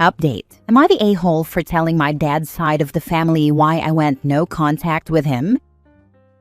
Update. Am I the a-hole for telling my dad's side of the family why I went no contact with him?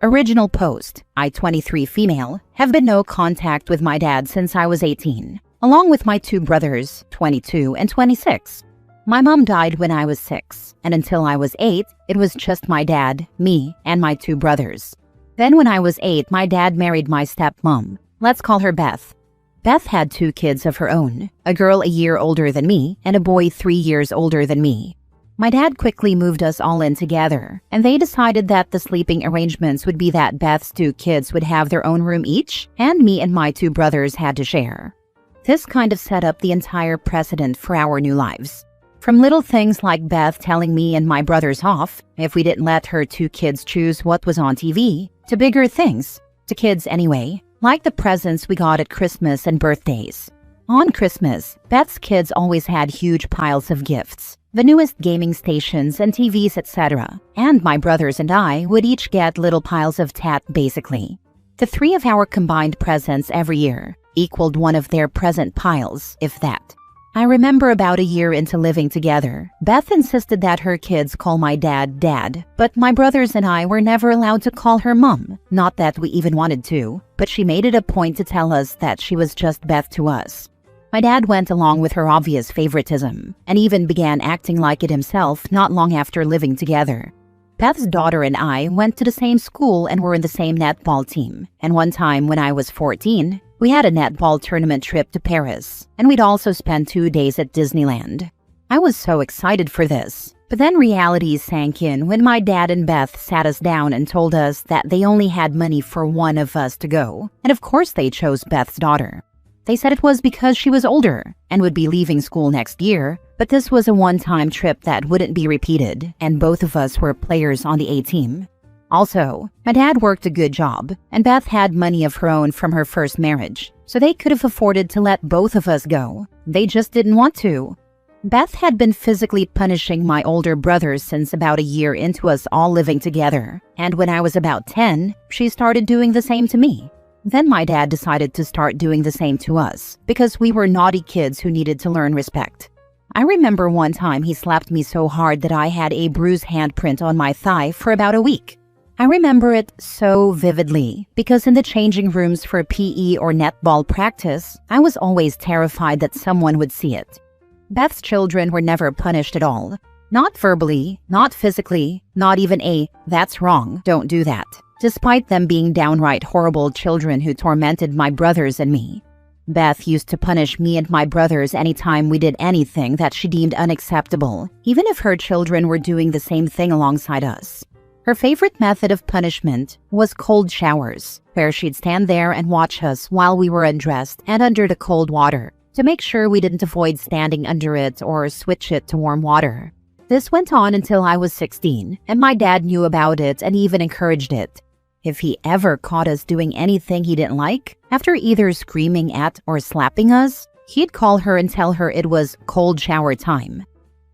Original post. I, 23 female, have been no contact with my dad since I was 18, along with my two brothers, 22 and 26. My mom died when I was 6, and until I was 8, it was just my dad, me, and my two brothers. Then when I was 8, my dad married my stepmom. Let's call her Beth. Beth had 2 kids of her own, a girl a year older than me and a boy 3 years older than me. My dad quickly moved us all in together, and they decided that the sleeping arrangements would be that Beth's 2 kids would have their own room each, and me and my 2 brothers had to share. This kind of set up the entire precedent for our new lives. From little things like Beth telling me and my brothers off if we didn't let her 2 kids choose what was on TV, to bigger things, to kids anyway, like the presents we got at Christmas and birthdays. On Christmas, Beth's kids always had huge piles of gifts, the newest gaming stations and TVs, etc. And my brothers and I would each get little piles of tat basically. The 3 of our combined presents every year equaled one of their present piles, if that. I remember about a year into living together, Beth insisted that her kids call my dad Dad, but my brothers and I were never allowed to call her Mom. Not that we even wanted to, but she made it a point to tell us that she was just Beth to us. My dad went along with her obvious favoritism, and even began acting like it himself not long after living together. Beth's daughter and I went to the same school and were in the same netball team, and one time when I was 14, we had a netball tournament trip to Paris, and we'd also spend 2 days at Disneyland. I was so excited for this, but then reality sank in when my dad and Beth sat us down and told us that they only had money for one of us to go, and of course they chose Beth's daughter. They said it was because she was older and would be leaving school next year, but this was a one-time trip that wouldn't be repeated, and both of us were players on the A team. Also, my dad worked a good job, and Beth had money of her own from her first marriage, so they could have afforded to let both of us go. They just didn't want to. Beth had been physically punishing my older brothers since about a year into us all living together, and when I was about 10, she started doing the same to me. Then my dad decided to start doing the same to us, because we were naughty kids who needed to learn respect. I remember one time he slapped me so hard that I had a bruised handprint on my thigh for about a week. I remember it so vividly because in the changing rooms for PE or netball practice, I was always terrified that someone would see it. Beth's children were never punished at all. Not verbally, not physically, not even a, "that's wrong, don't do that," despite them being downright horrible children who tormented my brothers and me. Beth used to punish me and my brothers anytime we did anything that she deemed unacceptable, even if her children were doing the same thing alongside us. Her favorite method of punishment was cold showers, where she'd stand there and watch us while we were undressed and under the cold water, to make sure we didn't avoid standing under it or switch it to warm water. This went on until I was 16, and my dad knew about it and even encouraged it. If he ever caught us doing anything he didn't like, after either screaming at or slapping us, he'd call her and tell her it was cold shower time.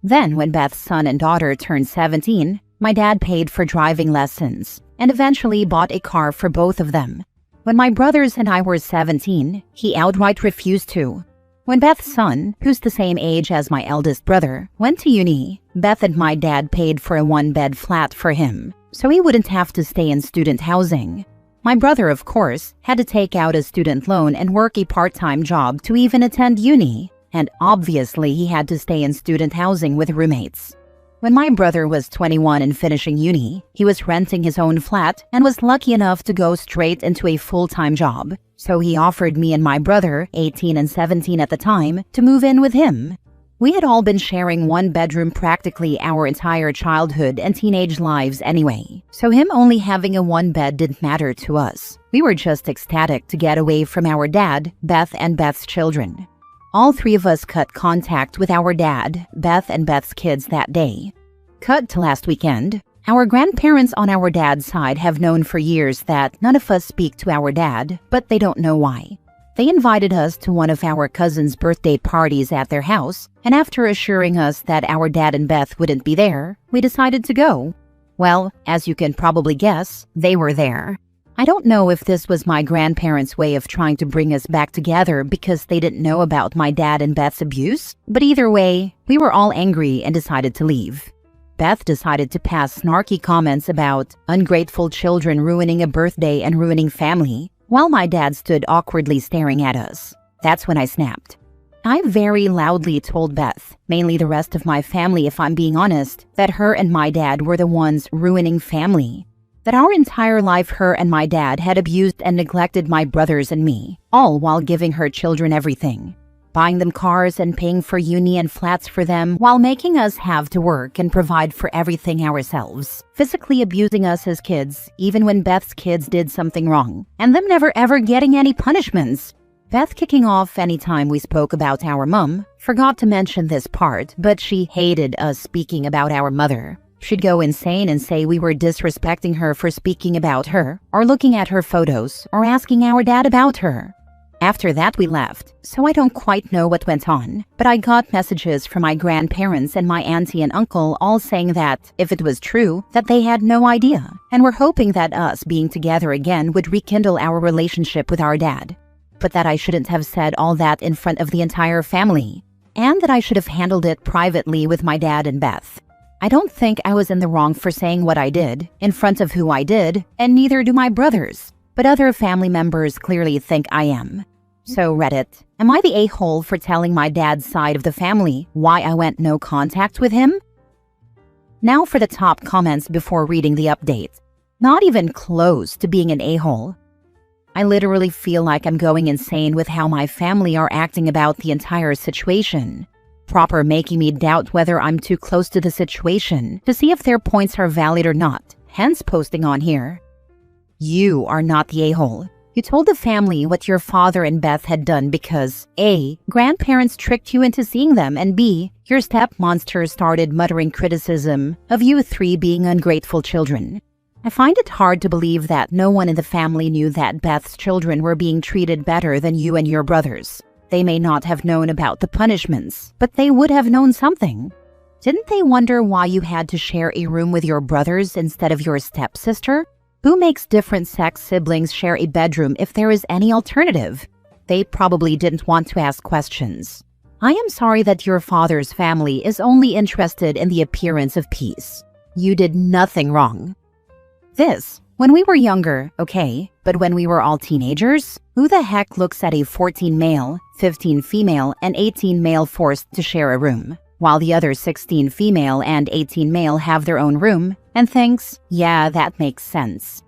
Then, when Beth's son and daughter turned 17, my dad paid for driving lessons and eventually bought a car for both of them. When my brothers and I were 17, he outright refused to. When Beth's son, who's the same age as my eldest brother, went to uni, Beth and my dad paid for a 1-bed flat for him, so he wouldn't have to stay in student housing. My brother, of course, had to take out a student loan and work a part-time job to even attend uni, and obviously he had to stay in student housing with roommates. When my brother was 21 and finishing uni, he was renting his own flat and was lucky enough to go straight into a full-time job. So he offered me and my brother, 18 and 17 at the time, to move in with him. We had all been sharing one bedroom practically our entire childhood and teenage lives anyway, so him only having a 1-bed didn't matter to us. We were just ecstatic to get away from our dad, Beth, and Beth's children. All 3 of us cut contact with our dad, Beth, and Beth's kids that day. Cut to last weekend. Our grandparents on our dad's side have known for years that none of us speak to our dad, but they don't know why. They invited us to one of our cousins' birthday parties at their house, and after assuring us that our dad and Beth wouldn't be there, we decided to go. Well, as you can probably guess, they were there. I don't know if this was my grandparents' way of trying to bring us back together because they didn't know about my dad and Beth's abuse, but either way, we were all angry and decided to leave. Beth decided to pass snarky comments about ungrateful children ruining a birthday and ruining family, while my dad stood awkwardly staring at us. That's when I snapped. I very loudly told Beth, mainly the rest of my family if I'm being honest, that her and my dad were the ones ruining family. That our entire life her and my dad had abused and neglected my brothers and me, all while giving her children everything. Buying them cars and paying for uni and flats for them while making us have to work and provide for everything ourselves. Physically abusing us as kids, even when Beth's kids did something wrong, and them never ever getting any punishments. Beth kicking off anytime we spoke about our mom, forgot to mention this part, but she hated us speaking about our mother. She'd go insane and say we were disrespecting her for speaking about her, or looking at her photos, or asking our dad about her. After that we left, so I don't quite know what went on, but I got messages from my grandparents and my auntie and uncle all saying that, if it was true, that they had no idea, and were hoping that us being together again would rekindle our relationship with our dad. But that I shouldn't have said all that in front of the entire family, and that I should have handled it privately with my dad and Beth. I don't think I was in the wrong for saying what I did, in front of who I did, and neither do my brothers. But other family members clearly think I am. So Reddit, am I the a-hole for telling my dad's side of the family why I went no contact with him? Now for the top comments before reading the update. Not even close to being an a-hole. I literally feel like I'm going insane with how my family are acting about the entire situation. Proper making me doubt whether I'm too close to the situation to see if their points are valid or not, hence posting on here. You are not the a-hole. You told the family what your father and Beth had done because A. Grandparents tricked you into seeing them, and B. Your step-monster started muttering criticism of you three being ungrateful children. I find it hard to believe that no one in the family knew that Beth's children were being treated better than you and your brothers. They may not have known about the punishments, but they would have known something. Didn't they wonder why you had to share a room with your brothers instead of your stepsister? Who makes different sex siblings share a bedroom if there is any alternative? They probably didn't want to ask questions. I am sorry that your father's family is only interested in the appearance of peace. You did nothing wrong. When we were younger, okay, but when we were all teenagers, who the heck looks at a 14 male, 15 female, and 18 male forced to share a room, while the other 16 female and 18 male have their own room, and thinks, yeah, that makes sense.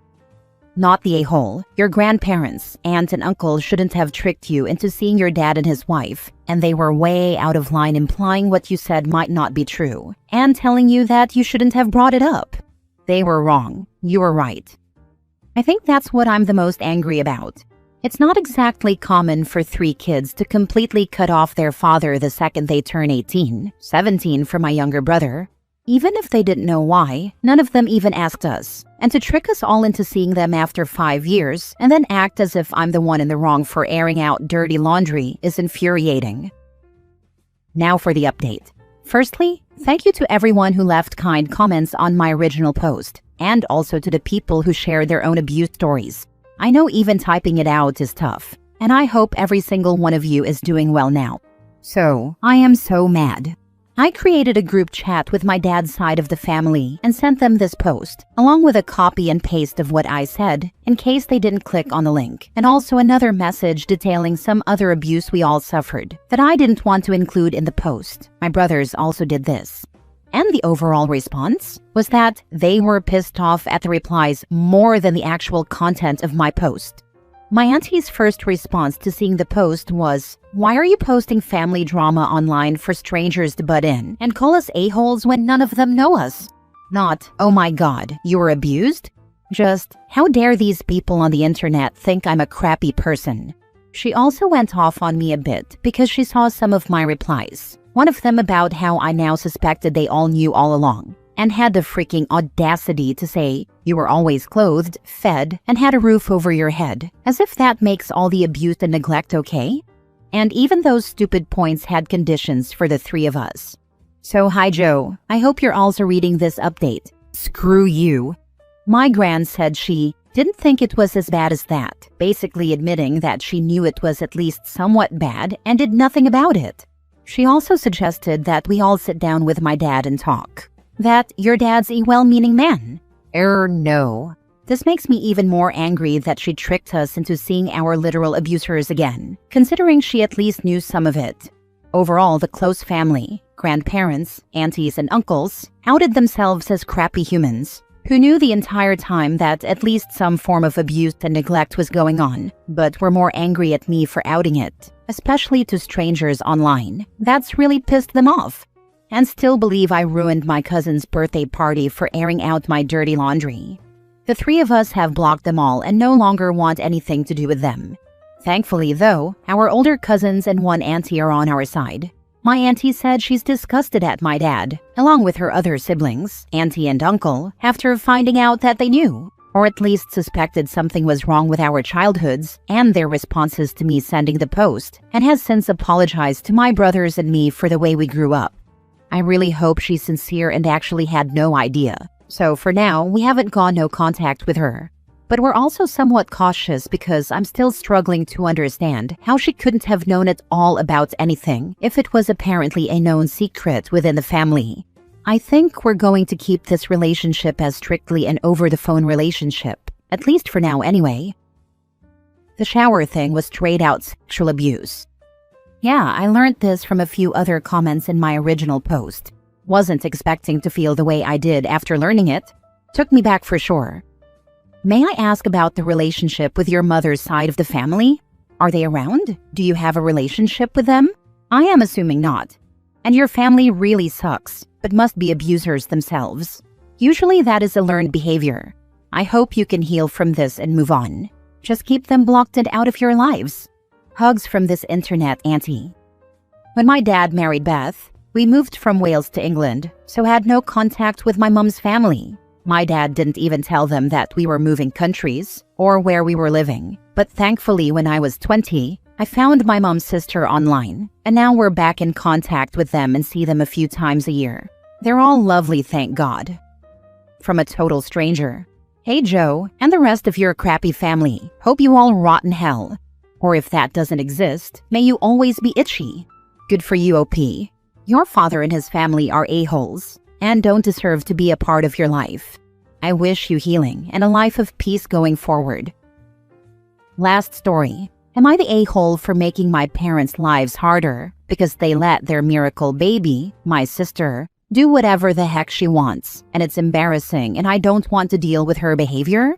Not the a-hole. Your grandparents, aunt and uncle shouldn't have tricked you into seeing your dad and his wife, and they were way out of line implying what you said might not be true, and telling you that you shouldn't have brought it up. They were wrong. You were right. I think that's what I'm the most angry about. It's not exactly common for 3 kids to completely cut off their father the second they turn 18, 17 for my younger brother. Even if they didn't know why, none of them even asked us. And to trick us all into seeing them after 5 years and then act as if I'm the one in the wrong for airing out dirty laundry is infuriating. Now for the update. Firstly, thank you to everyone who left kind comments on my original post, and also to the people who shared their own abuse stories. I know even typing it out is tough, and I hope every single one of you is doing well now. So, I am so mad. I created a group chat with my dad's side of the family and sent them this post, along with a copy and paste of what I said, in case they didn't click on the link, and also another message detailing some other abuse we all suffered that I didn't want to include in the post. My brothers also did this. And the overall response was that they were pissed off at the replies more than the actual content of my post. My auntie's first response to seeing the post was, "Why are you posting family drama online for strangers to butt in and call us a-holes when none of them know us?" Not, "Oh my god, you were abused?" Just, "How dare these people on the internet think I'm a crappy person?" She also went off on me a bit because she saw some of my replies. One of them about how I now suspected they all knew all along, and had the freaking audacity to say, "You were always clothed, fed, and had a roof over your head," as if that makes all the abuse and neglect okay? And even those stupid points had conditions for the 3 of us. So hi Joe, I hope you're also reading this update. Screw you. My gran said she didn't think it was as bad as that, basically admitting that she knew it was at least somewhat bad and did nothing about it. She also suggested that we all sit down with my dad and talk. That your dad's a well-meaning man. No. This makes me even more angry that she tricked us into seeing our literal abusers again, considering she at least knew some of it. Overall, the close family, grandparents, aunties, and uncles outed themselves as crappy humans who knew the entire time that at least some form of abuse and neglect was going on, but were more angry at me for outing it, especially to strangers online. That's really pissed them off. And still believe I ruined my cousin's birthday party for airing out my dirty laundry. The three of us have blocked them all and no longer want anything to do with them. Thankfully, though, our older cousins and one auntie are on our side. My auntie said she's disgusted at my dad, along with her other siblings, auntie and uncle, after finding out that they knew, or at least suspected something was wrong with our childhoods and their responses to me sending the post, and has since apologized to my brothers and me for the way we grew up. I really hope she's sincere and actually had no idea. So for now, we haven't gone no contact with her. But we're also somewhat cautious because I'm still struggling to understand how she couldn't have known at all about anything if it was apparently a known secret within the family. I think we're going to keep this relationship as strictly an over-the-phone relationship, at least for now anyway. The shower thing was straight out sexual abuse. Yeah, I learned this from a few other comments in my original post. Wasn't expecting to feel the way I did after learning it. Took me back for sure. May I ask about the relationship with your mother's side of the family? Are they around? Do you have a relationship with them? I am assuming not. And your family really sucks, but must be abusers themselves. Usually that is a learned behavior. I hope you can heal from this and move on. Just keep them blocked and out of your lives. Hugs from this internet auntie. When my dad married Beth, we moved from Wales to England, so had no contact with my mom's family. My dad didn't even tell them that we were moving countries or where we were living. But thankfully, when I was 20, I found my mom's sister online, and now we're back in contact with them and see them a few times a year. They're all lovely, thank God. From a total stranger. Hey Joe, and the rest of your crappy family. Hope you all rot in hell. Or if that doesn't exist, may you always be itchy. Good for you, OP. Your father and his family are a-holes and don't deserve to be a part of your life. I wish you healing and a life of peace going forward. Last story. Am I the a-hole for making my parents' lives harder because they let their miracle baby, my sister, do whatever the heck she wants, and it's embarrassing and I don't want to deal with her behavior?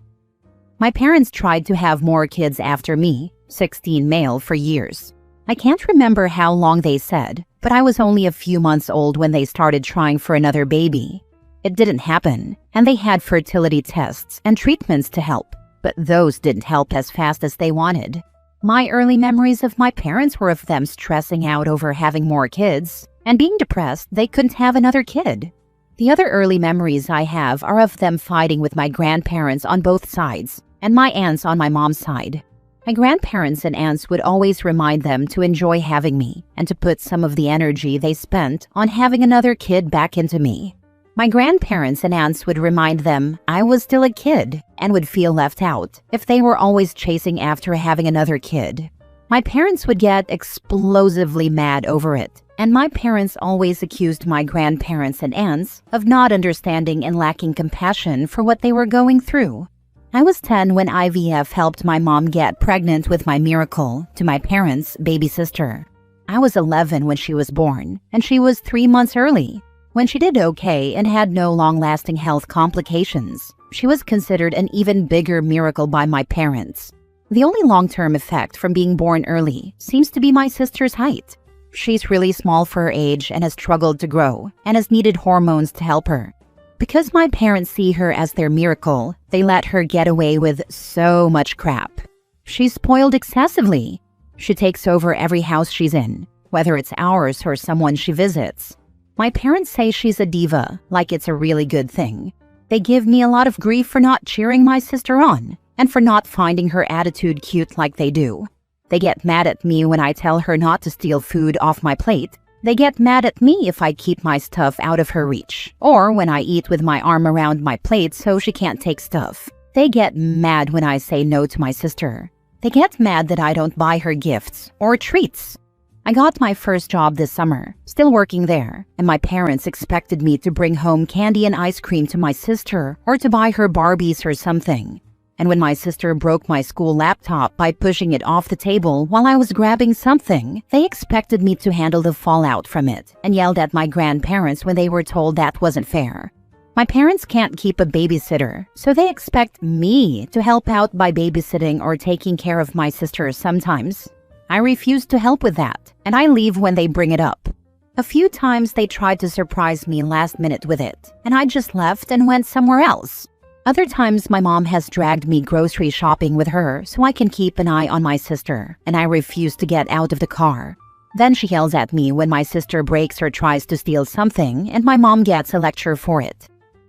My parents tried to have more kids after me, 16 male, for years. I can't remember how long they said, but I was only a few months old when they started trying for another baby. It didn't happen, and they had fertility tests and treatments to help, but those didn't help as fast as they wanted. My early memories of my parents were of them stressing out over having more kids and being depressed they couldn't have another kid. The other early memories I have are of them fighting with my grandparents on both sides and my aunts on my mom's side. My grandparents and aunts would always remind them to enjoy having me and to put some of the energy they spent on having another kid back into me. My grandparents and aunts would remind them I was still a kid and would feel left out if they were always chasing after having another kid. My parents would get explosively mad over it, and my parents always accused my grandparents and aunts of not understanding and lacking compassion for what they were going through. I was 10 when IVF helped my mom get pregnant with my miracle to my parents' baby sister. I was 11 when she was born, and she was 3 months early. When she did okay and had no long-lasting health complications, she was considered an even bigger miracle by my parents. The only long-term effect from being born early seems to be my sister's height. She's really small for her age and has struggled to grow and has needed hormones to help her. Because my parents see her as their miracle, they let her get away with so much crap. She's spoiled excessively. She takes over every house she's in, whether it's ours or someone she visits. My parents say she's a diva, like it's a really good thing. They give me a lot of grief for not cheering my sister on, and for not finding her attitude cute like they do. They get mad at me when I tell her not to steal food off my plate. They get mad at me if I keep my stuff out of her reach, or when I eat with my arm around my plate so she can't take stuff. They get mad when I say no to my sister. They get mad that I don't buy her gifts or treats. I got my first job this summer, still working there, and my parents expected me to bring home candy and ice cream to my sister or to buy her Barbies or something. And when my sister broke my school laptop by pushing it off the table while I was grabbing something, they expected me to handle the fallout from it and yelled at my grandparents when they were told that wasn't fair. My parents can't keep a babysitter, so they expect me to help out by babysitting or taking care of my sister sometimes. I refuse to help with that, and I leave when they bring it up. A few times they tried to surprise me last minute with it, and I just left and went somewhere else. Other times my mom has dragged me grocery shopping with her so I can keep an eye on my sister, and I refuse to get out of the car. Then she yells at me when my sister breaks or tries to steal something, and my mom gets a lecture for it.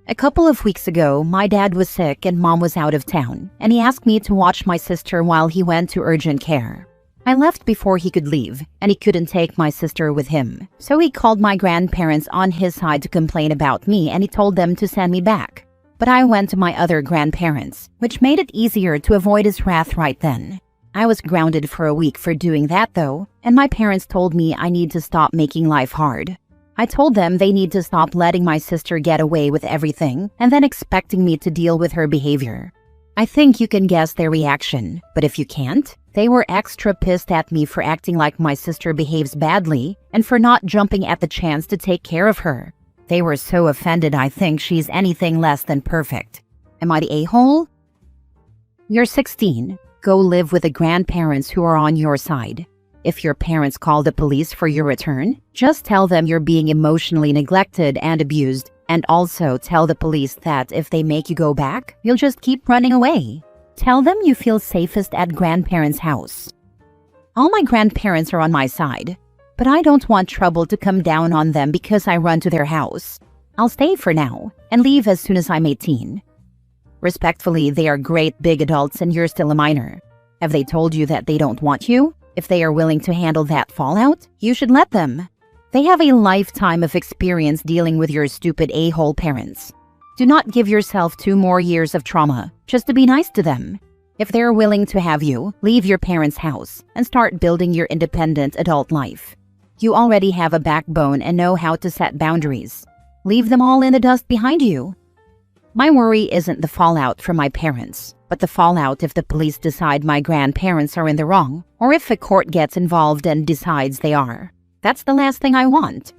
A couple of weeks ago, my dad was sick and mom was out of town, and he asked me to watch my sister while he went to urgent care. I left before he could leave, and he couldn't take my sister with him. So he called my grandparents on his side to complain about me, and he told them to send me back. But I went to my other grandparents, which made it easier to avoid his wrath right then. I was grounded for a week for doing that though, and my parents told me I need to stop making life hard. I told them they need to stop letting my sister get away with everything and then expecting me to deal with her behavior. I think you can guess their reaction, but if you can't, they were extra pissed at me for acting like my sister behaves badly and for not jumping at the chance to take care of her. They were so offended I think she's anything less than perfect. Am I the a-hole? You're 16. Go live with the grandparents who are on your side. If your parents call the police for your return, just tell them you're being emotionally neglected and abused, and also tell the police that if they make you go back, you'll just keep running away. Tell them you feel safest at grandparents' house. All my grandparents are on my side, but I don't want trouble to come down on them because I run to their house. I'll stay for now and leave as soon as I'm 18. Respectfully, they are great big adults and you're still a minor. Have they told you that they don't want you? If they are willing to handle that fallout, you should let them. They have a lifetime of experience dealing with your stupid a-hole parents. Do not give yourself 2 more years of trauma just to be nice to them. If they're willing to have you, leave your parents' house and start building your independent adult life. You already have a backbone and know how to set boundaries. Leave them all in the dust behind you. My worry isn't the fallout from my parents, but the fallout if the police decide my grandparents are in the wrong, or if a court gets involved and decides they are. That's the last thing I want.